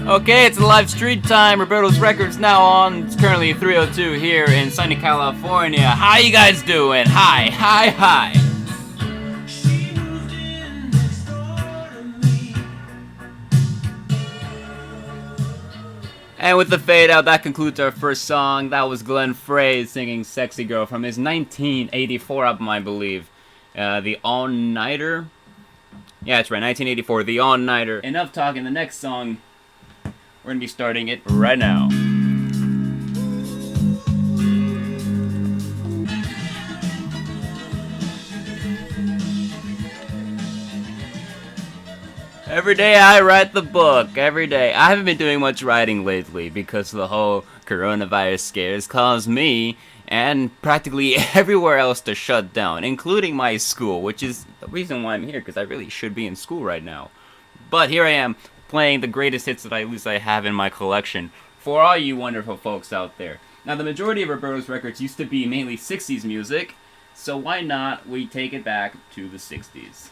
Okay, it's a live stream time. Roberto's Records now on. It's currently 3:02 here in sunny California. How you guys doing? Hi, hi, hi. And with the fade out, that concludes our first song. That was Glenn Frey singing Sexy Girl from his 1984 album, I believe. The All-Nighter? Yeah, that's right, 1984, The All-Nighter. Enough talking, the next song, we're going to be starting it right now. Every day I write the book, every day. I haven't been doing much writing lately because the whole coronavirus scare has caused me and practically everywhere else to shut down, including my school, which is the reason why I'm here, because I really should be in school right now. But here I am, playing the greatest hits that I have in my collection for all you wonderful folks out there. Now, the majority of Roberto's records used to be mainly 60s music, so why not we take it back to the 60s.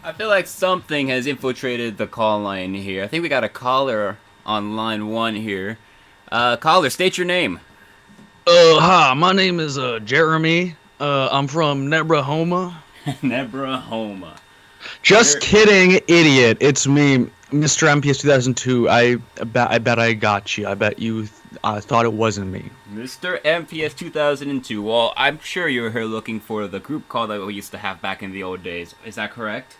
I feel like something has infiltrated the call line here. I think we got a caller on line 1 here. Caller, state your name. Hi, my name is Jeremy. I'm from Nebrahoma. Nebrahoma. Just kidding, idiot. It's me, Mr. MPS 2002. I bet I got you. I bet you thought it wasn't me. Mr. MPS 2002. Well, I'm sure you're here looking for the group call that we used to have back in the old days. Is that correct?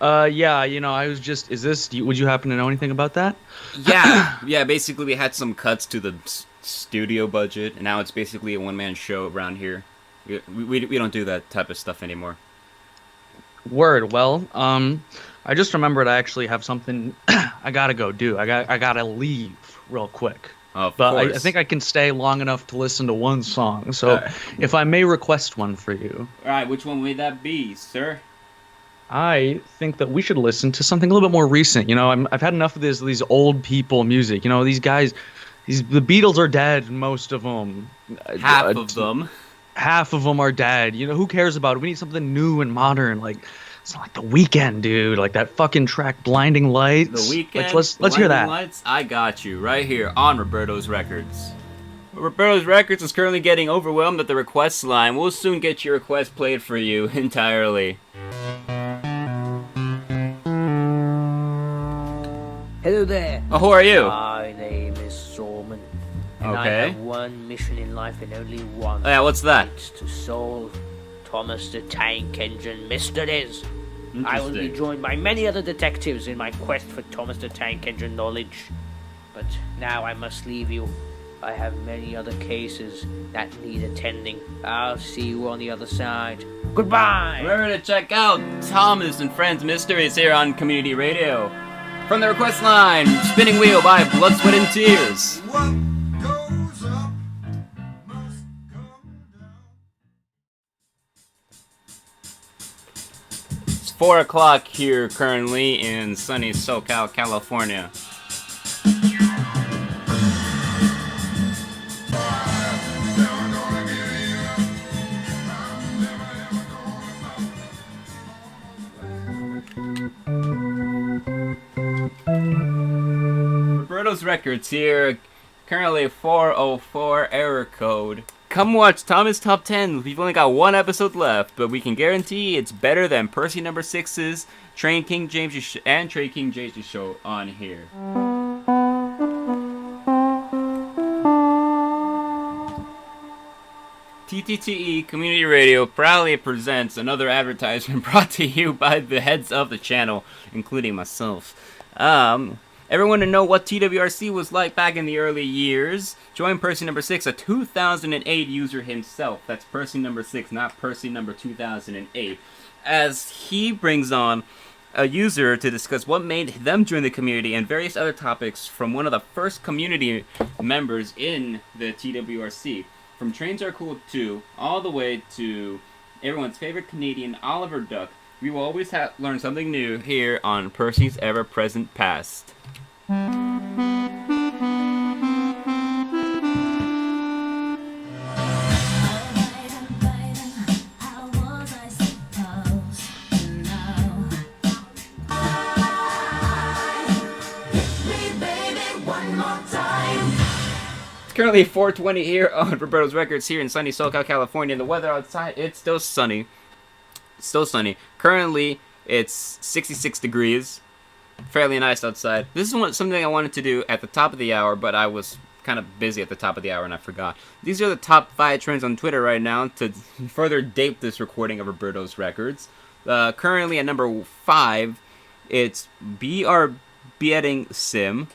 Yeah, I was just, would you happen to know anything about that? Yeah, basically we had some cuts to the studio budget, and now it's basically a one-man show around here. We don't do that type of stuff anymore. Word. Well, I just remembered I actually have something I gotta go do. I gotta leave real quick. Of course. I think I can stay long enough to listen to one song, so if I may request one for you. Alright, which one would that be, sir? I think that we should listen to something a little bit more recent. I've had enough of these old people music. These guys, the Beatles are dead, most of them. Half of them. Half of them are dead. Who cares about it? We need something new and modern, it's not like The Weeknd, dude. Like that fucking track, Blinding Lights. The Weeknd. Let's hear that. Lights. I got you right here on Roberto's Records. Roberto's Records is currently getting overwhelmed at the request line. We'll soon get your request played for you entirely. Hello there. Oh, who are you? My name is Solomon. And I have one mission in life and only one. Oh, yeah, what's that? It's to solve Thomas the Tank Engine mysteries. I will be joined by many other detectives in my quest for Thomas the Tank Engine knowledge. But now I must leave you. I have many other cases that need attending. I'll see you on the other side. Goodbye! Remember to check out Thomas and Friends Mysteries here on Community Radio. From the request line, Spinning Wheel by Blood, Sweat, and Tears. What goes up must come down. It's 4 o'clock here currently in sunny SoCal, California. Roberto's Records here, currently 404 error code. Come watch Thomas Top 10. We've only got one episode left, but we can guarantee it's better than Percy No. 6's Train King James and Train King James show on here. TTTE Community Radio proudly presents another advertisement brought to you by the heads of the channel, including myself. Everyone to know what TWRC was like back in the early years. Join Percy No. 6, a 2008 user himself. That's Percy No. 6, not Percy No. 2008. As he brings on a user to discuss what made them join the community and various other topics from one of the first community members in the TWRC. From Trains Are Cool 2 all the way to everyone's favorite Canadian Oliver Duck. We will always learn something new here on Percy's Ever-Present Past. currently 4:20 here on Roberto's Records here in sunny SoCal, California. The weather outside, it's still sunny. Still sunny. Currently, it's 66 degrees. Fairly nice outside. This is something I wanted to do at the top of the hour, but I was kind of busy at the top of the hour and I forgot. These are the top 5 trends on Twitter right now to further date this recording of Roberto's Records. Currently at number 5, it's BR Beating Sim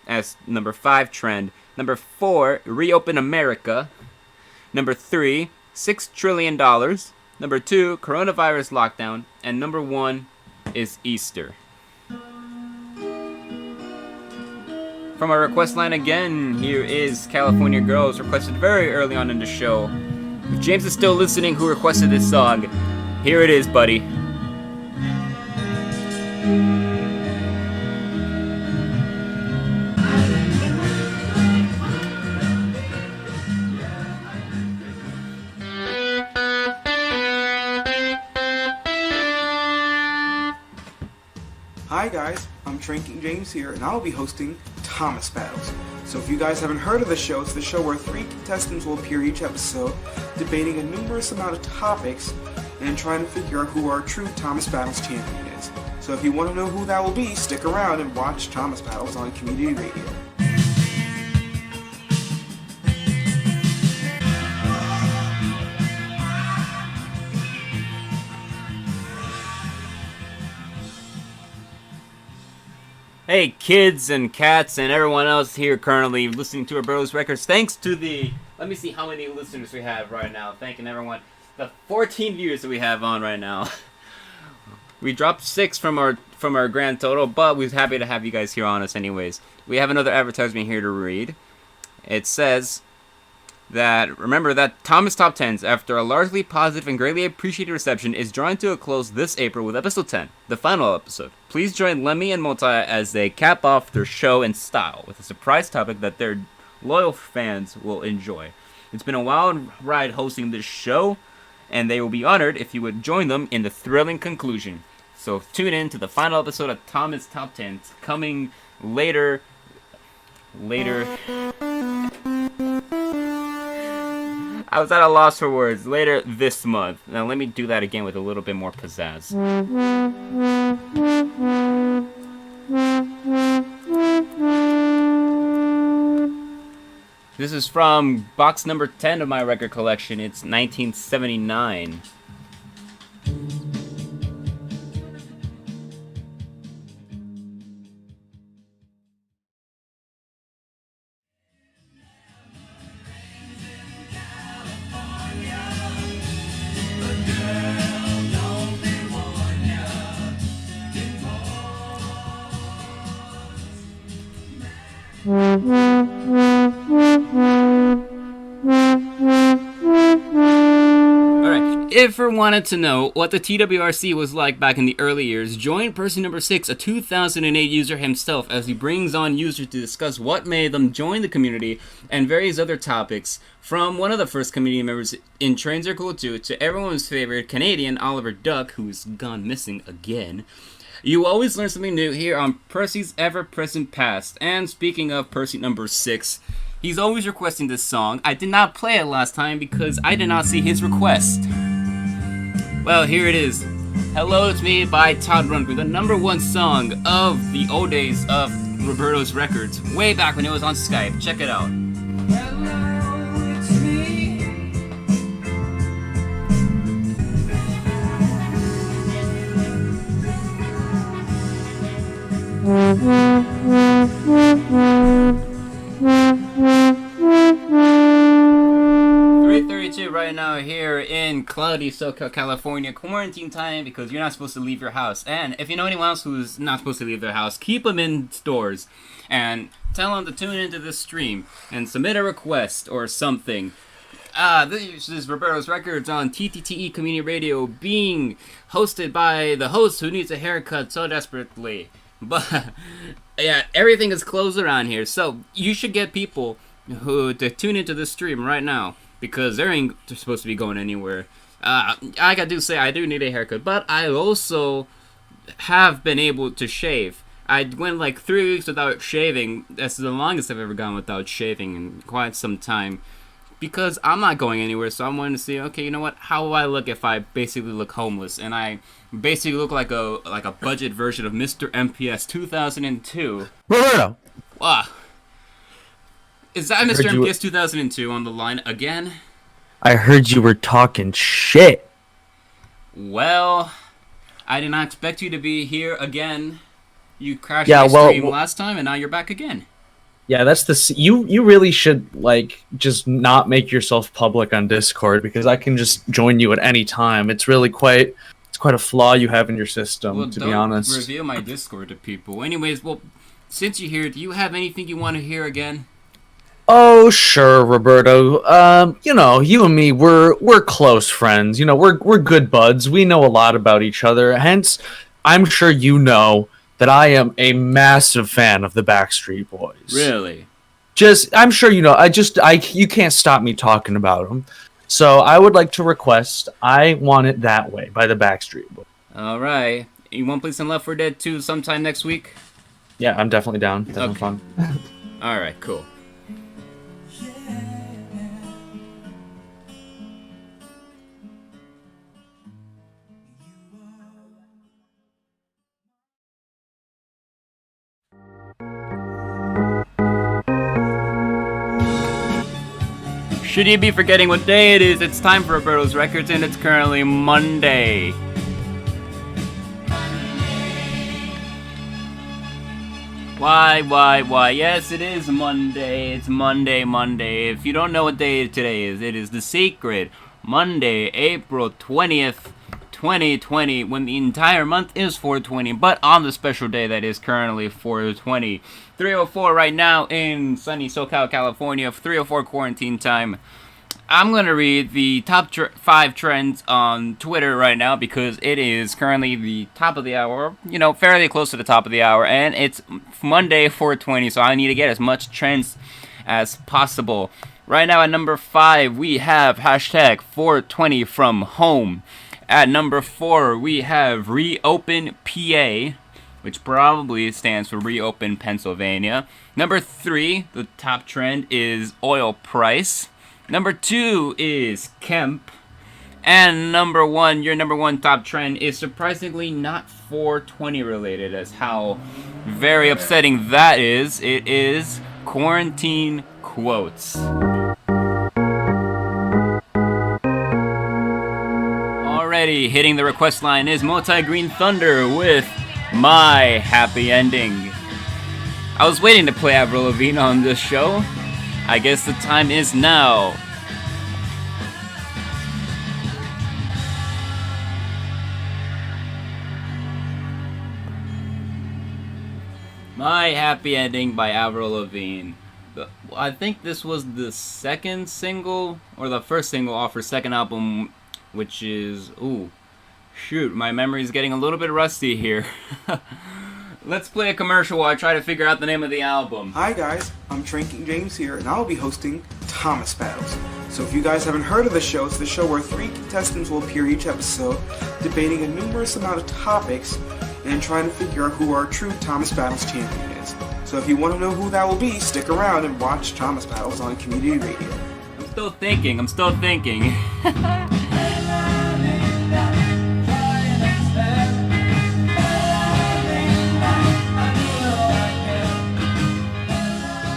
as number 5 trend. Number 4, Reopen America. Number 3, $6 trillion. Number 2, Coronavirus Lockdown. And number 1 is Easter. From our request line again, here is California Girls, requested very early on in the show. If James is still listening, who requested this song, here it is, buddy. Hi guys, I'm Tranking James here, and I'll be hosting Thomas Battles. So if you guys haven't heard of the show, it's the show where 3 contestants will appear each episode, debating a numerous amount of topics, and trying to figure out who our true Thomas Battles champion is. So if you want to know who that will be, stick around and watch Thomas Battles on Community Radio. Hey kids and cats and everyone else here currently listening to Roberto's Records. Thanks to the, let me see how many listeners we have right now. Thanking everyone. The 14 viewers that we have on right now. We dropped 6 from our grand total, but we're happy to have you guys here on us anyways. We have another advertisement here to read. It says that, remember that Thomas Top 10s, after a largely positive and greatly appreciated reception, is drawing to a close this April with episode 10, the final episode. Please join Lemmy and Multi as they cap off their show in style with a surprise topic that their loyal fans will enjoy. It's been a wild ride hosting this show, and they will be honored if you would join them in the thrilling conclusion. So tune in to the final episode of Thomas Top 10s coming later. I was at a loss for words. Later this month. Now let me do that again with a little bit more pizzazz. This is from box number 10 of my record collection. It's 1979. If you wanted to know what the TWRC was like back in the early years, join person number 6, a 2008 user himself, as he brings on users to discuss what made them join the community and various other topics, from one of the first community members in Trains Are Cool Too to everyone's favorite Canadian Oliver Duck, who's gone missing again. You always learn something new here on Percy's Ever-Present Past. And speaking of Percy number 6, he's always requesting this song. I did not play it last time because I did not see his request. Well, here it is. Hello, It's Me by Todd Rundgren, the #1 song of the old days of Roberto's Records, way back when it was on Skype. Check it out. Hello, it's me. Right now here in cloudy SoCal, California, quarantine time because you're not supposed to leave your house. And if you know anyone else who's not supposed to leave their house, keep them indoors and tell them to tune into this stream and submit a request or something. This is Roberto's Records on TTTE Community Radio, being hosted by the host who needs a haircut so desperately. But yeah, everything is closed around here, so you should get people who to tune into this stream right now, because they ain't supposed to be going anywhere. I do say I do need a haircut, but I also have been able to shave. I went like 3 weeks without shaving. That's the longest I've ever gone without shaving in quite some time. Because I'm not going anywhere, so I'm wanting to see, okay, you know what? How will I look if I basically look homeless? And I basically look like a budget version of Mr. MPS 2002. Roberto! Wow. Is that Mr. MPS 2002 on the line again? I heard you were talking shit. Well, I did not expect you to be here again. You crashed my stream last time, and now you're back again. Yeah, that's you really should like just not make yourself public on Discord, because I can just join you at any time. It's really quite a flaw you have in your system, to be honest. Don't reveal my Discord to people. Anyways, well, since you're here, do you have anything you want to hear again? Oh, sure, Roberto. You know, you and me, we're close friends. You know, we're good buds. We know a lot about each other. Hence, I'm sure you know that I am a massive fan of the Backstreet Boys. Really? I'm sure you know. You can't stop me talking about them. So I would like to request "I Want It That Way" by the Backstreet Boys. All right. You want to play some Left 4 Dead 2 sometime next week? Yeah, I'm definitely down. Definitely Okay. fun. All right, cool. Should you be forgetting what day it is, it's time for Roberto's Records, and it's currently Monday. Why? Yes, it is Monday. It's Monday. If you don't know what day today is, it is the sacred Monday, April 20th, 2020, when the entire month is 420, but on the special day that is currently 420. 3:04 right now in sunny SoCal, California, 3:04 quarantine time. I'm going to read the top 5 trends on Twitter right now, because it is currently the top of the hour, you know, fairly close to the top of the hour, and it's Monday, 420, so I need to get as much trends as possible. Right now at number 5, we have hashtag 420 from home. At number 4, we have Reopen PA, which probably stands for Reopen Pennsylvania. Number 3, the top trend is oil price. Number 2 is Kemp. And number 1, your number 1 top trend is surprisingly not 420 related, as how very upsetting that is. It is quarantine quotes. Already hitting the request line is MultiGreenThunder with My Happy Ending. I was waiting to play Avril Lavigne on this show. I guess the time is now. My Happy Ending by Avril Lavigne. I think this was the second single, or the first single off her second album, which is... Ooh, shoot, my memory's getting a little bit rusty here. Let's play a commercial while I try to figure out the name of the album. Hi guys, I'm Drinking James here, and I'll be hosting Thomas Battles. So if you guys haven't heard of the show, it's the show where 3 contestants will appear each episode, debating a numerous amount of topics, and trying to figure out who our true Thomas Battles champion is. So if you want to know who that will be, stick around and watch Thomas Battles on Community Radio. I'm still thinking.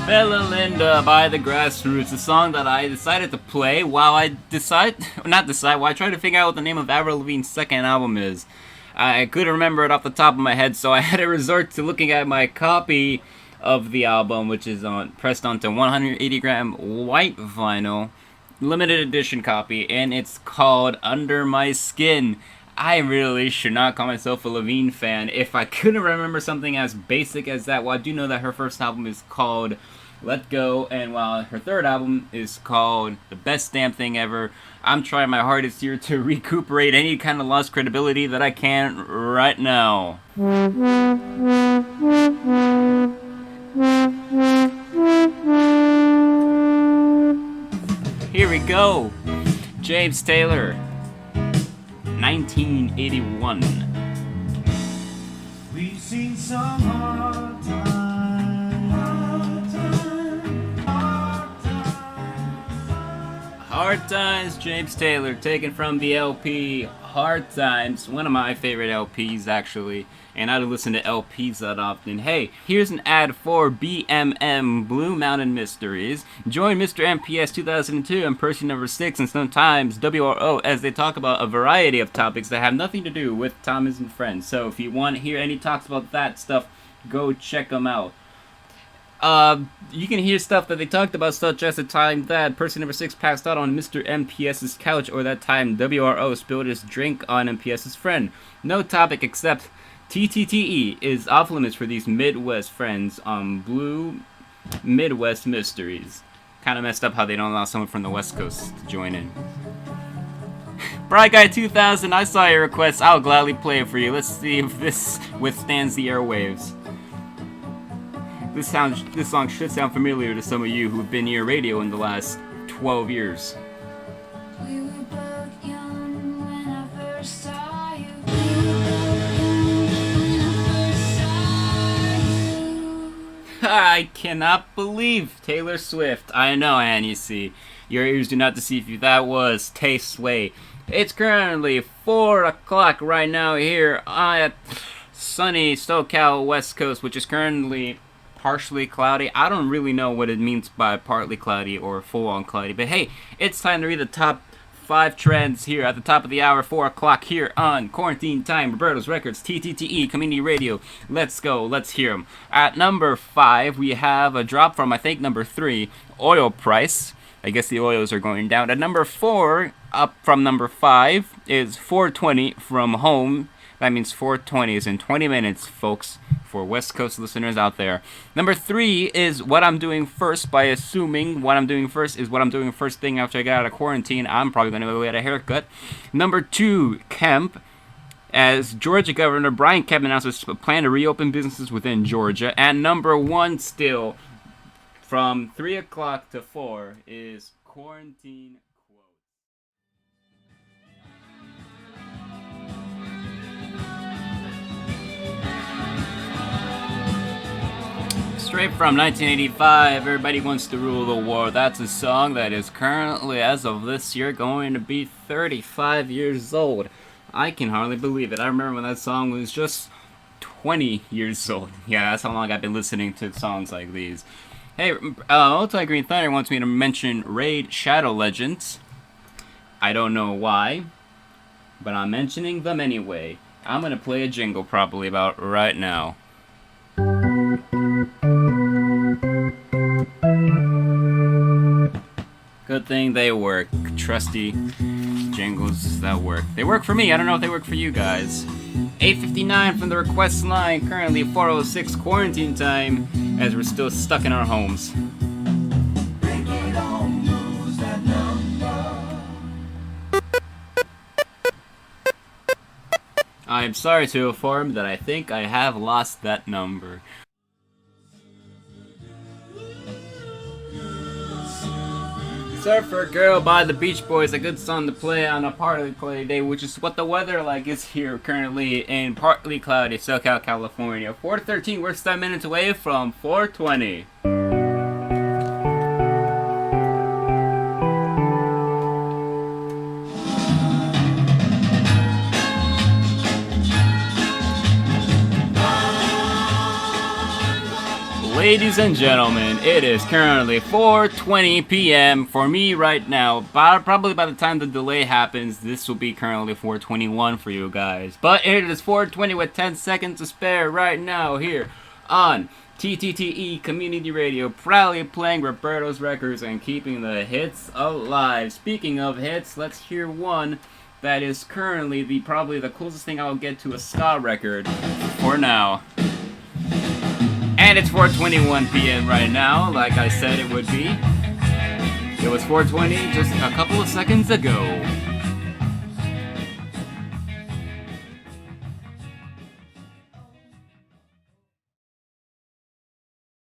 Bella Linda by the Grassroots, a song that I decided to play while I tried to figure out what the name of Avril Lavigne's second album is. I couldn't remember it off the top of my head, so I had to resort to looking at my copy of the album, which is pressed onto 180-gram white vinyl, limited edition copy, and it's called Under My Skin. I really should not call myself a Lavigne fan if I couldn't remember something as basic as that. Well, I do know that her first album is called Let Go, and while her third album is called The Best Damn Thing Ever, I'm trying my hardest here to recuperate any kind of lost credibility that I can right now. Here we go. James Taylor, 1981. We've seen some hard time. Hard Times, James Taylor, taken from the LP Hard Times, one of my favorite LPs actually, and I don't listen to LPs that often. Hey, here's an ad for BMM, Blue Mountain Mysteries. Join Mr. MPS 2002 and person number 6 and sometimes WRO as they talk about a variety of topics that have nothing to do with Thomas and Friends. So if you want to hear any talks about that stuff, go check them out. You can hear stuff that they talked about, such as the time that person number 6 passed out on Mr. MPS's couch, or that time WRO spilled his drink on MPS's friend. No topic except TTTE is off limits for these Midwest friends on Blue Midwest Mysteries. Kind of messed up how they don't allow someone from the West Coast to join in. Bright Guy 2000, I saw your request. I'll gladly play it for you. Let's see if this withstands the airwaves. This song should sound familiar to some of you who've been near radio in the last 12 years. We were both young when I first saw you. I cannot believe Taylor Swift. I know, and you see, your ears do not deceive you. That was Taste Sway. It's currently 4 o'clock right now here at sunny SoCal West Coast, which is currently partially cloudy. I don't really know what it means by partly cloudy or full-on cloudy, but hey, it's time to read the top 5 trends here at the top of the hour, 4 o'clock here on Quarantine Time, Roberto's Records, TTTE Community Radio. Let's go, let's hear them. At number 5, we have a drop from, I think, number 3, oil price. I guess the oils are going down. At number 4, up from number 5, is 420 from home. That means 420 is in 20 minutes, folks, for West Coast listeners out there. Number 3 is What I'm Doing First, by assuming what I'm doing first is what I'm doing first thing after I get out of quarantine. I'm probably going to go get a haircut. Number 2, Kemp, as Georgia Governor Brian Kemp announces a plan to reopen businesses within Georgia. And number 1 still, from 3 o'clock to 4, is Quarantine. Straight from 1985, Everybody Wants to Rule the World. That's a song that is currently, as of this year, going to be 35 years old. I can hardly believe it. I remember when that song was just 20 years old. Yeah, that's how long I've been listening to songs like these. Hey, MultiGreenThunder wants me to mention Raid Shadow Legends. I don't know why, but I'm mentioning them anyway. I'm going to play a jingle probably about right now. Good thing they work. Trusty jingles that work. They work for me. I don't know if they work for you guys. 8:59 from the request line. Currently 4:06 quarantine time, as we're still stuck in our homes. I'm sorry to inform that I think I have lost that number. Surfer Girl by the Beach Boys, a good song to play on a partly cloudy day, which is what the weather like is here currently in partly cloudy SoCal, California. 4:13, we're 7 minutes away from 4:20. Ladies and gentlemen, it is currently 4:20 p.m. for me right now. Probably by the time the delay happens, this will be currently 4:21 for you guys. But it is 4:20 with 10 seconds to spare right now here on TTTE Community Radio, proudly playing Roberto's records and keeping the hits alive. Speaking of hits, let's hear one that is currently probably the closest thing I'll get to a ska record for now. And it's 4:21 p.m. right now, like I said it would be. It was 4:20 just a couple of seconds ago.